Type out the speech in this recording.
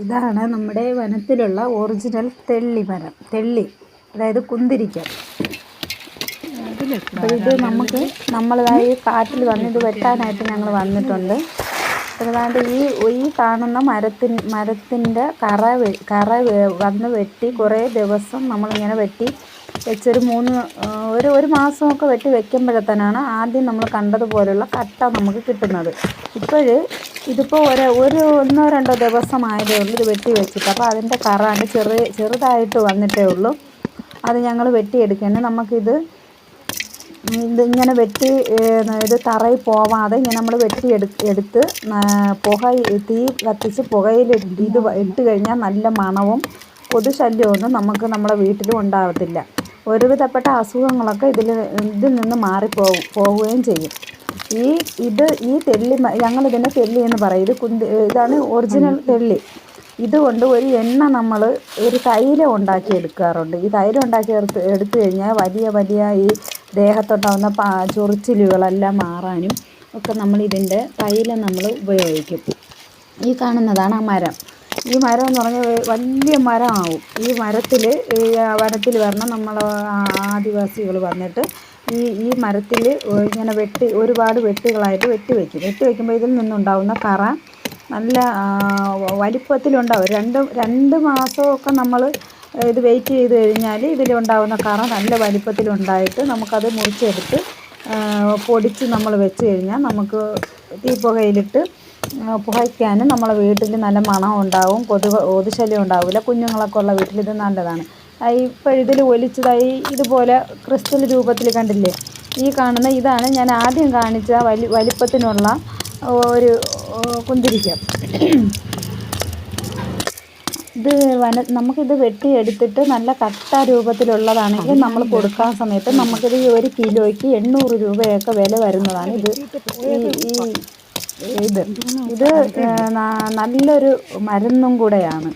ഇതാണ് നമ്മുടെ വനത്തിലുള്ള ഒറിജിനൽ തെള്ളി മരം. തെള്ളി, അതായത് കുന്തിരിക്ക. അപ്പോൾ ഇത് നമ്മളതായി കാട്ടിൽ വന്ന് ഇത് വെട്ടാനായിട്ട് ഞങ്ങൾ വന്നിട്ടുണ്ട്. ഏതാണ്ട് ഈ കാണുന്ന മരത്തിൻ്റെ കറ വന്ന് വെട്ടി കുറേ ദിവസം നമ്മളിങ്ങനെ വെട്ടി വെച്ചൊരു ഒരു മാസമൊക്കെ വെട്ടി വെക്കുമ്പോഴത്തേനാണ് ആദ്യം നമ്മൾ കണ്ടതുപോലുള്ള കട്ട നമുക്ക് കിട്ടുന്നത്. ഇതിപ്പോൾ ഒന്നോ രണ്ടോ ദിവസമായതേ ഉള്ളൂ ഇത് വെട്ടി വെച്ചിട്ട്. അപ്പോൾ അതിൻ്റെ കറ ചെറുതായിട്ട് വന്നിട്ടേ ഉള്ളൂ. അത് ഞങ്ങൾ വെട്ടിയെടുക്കുകയാണ്. ഇതിങ്ങനെ ഇത് തറയിൽ പോവാതെ ഇങ്ങനെ നമ്മൾ എടുത്ത് തീ കത്തിച്ച് പുകയിൽ ഇത് ഇട്ട് കഴിഞ്ഞാൽ നല്ല മണവും കൊതുശല്യമൊന്നും നമുക്ക് നമ്മുടെ വീട്ടിലും ഉണ്ടാകത്തില്ല. ഒരുവിധപ്പെട്ട അസുഖങ്ങളൊക്കെ ഇതിൽ നിന്ന് പോവുകയും ചെയ്യും. ഈ തെള്ളി ഞങ്ങളിതിനെ തെള്ളി എന്ന് പറയും. ഇതാണ് ഒറിജിനൽ തെള്ളി. ഇതുകൊണ്ട് ഒരു എണ്ണ നമ്മൾ ഒരു തൈലം ഉണ്ടാക്കി എടുക്കാറുണ്ട്. ഈ തൈലം ഉണ്ടാക്കി എടുത്തു കഴിഞ്ഞാൽ വലിയ ഈ ദേഹത്തുണ്ടാകുന്ന ചൊറിച്ചിലുകളെല്ലാം മാറാനും ഒക്കെ ഇതിൻ്റെ തൈലം നമ്മൾ ഉപയോഗിക്കും. ഈ കാണുന്നതാണ് ആ മരം. ഈ മരം എന്ന് പറഞ്ഞാൽ വലിയ മരമാവും. ഈ വനത്തിൽ വരണം നമ്മൾ ആദിവാസികൾ വന്നിട്ട് ഈ മരത്തിൽ ഇങ്ങനെ ഒരുപാട് വെട്ടുകളായിട്ട് വെട്ടി വയ്ക്കുമ്പോൾ ഇതിൽ നിന്നുണ്ടാകുന്ന കറ നല്ല വലിപ്പത്തിലുണ്ടാവും. രണ്ട് മാസമൊക്കെ നമ്മൾ ഇത് വെയിറ്റ് ചെയ്ത് കഴിഞ്ഞാൽ ഇതിലുണ്ടാകുന്ന കറ നല്ല വലിപ്പത്തിലുണ്ടായിട്ട് നമുക്കത് മുറിച്ചെടുത്ത് പൊടിച്ച് നമ്മൾ വെച്ച് കഴിഞ്ഞാൽ നമുക്ക് തീപ്പുകയിലിട്ട് പുകയ്ക്കാനും നമ്മളെ വീട്ടിൽ നല്ല മണം ഉണ്ടാവും. കൊതുശല്യം ഉണ്ടാവില്ല. കുഞ്ഞുങ്ങളൊക്കെ ഉള്ള വീട്ടിൽ ഇത് നല്ലതാണ്. ഇതിൽ ഒലിച്ചതായി ഇതുപോലെ ക്രിസ്റ്റൽ രൂപത്തിൽ കണ്ടില്ലേ? ഈ കാണുന്ന ഇതാണ് ഞാൻ ആദ്യം കാണിച്ച വലിപ്പത്തിനുള്ള ഒരു കുന്തിരിക്ക. നമുക്കിത് വെട്ടിയെടുത്തിട്ട് നല്ല കട്ട രൂപത്തിലുള്ളതാണെങ്കിൽ നമ്മൾ കൊടുക്കാൻ സമയത്ത് നമുക്കിത് 1 കിലോയ്ക്ക് 800 രൂപയൊക്കെ വില വരുന്നതാണ്. ഇത് നല്ലൊരു മരുന്നും കൂടെയാണ്.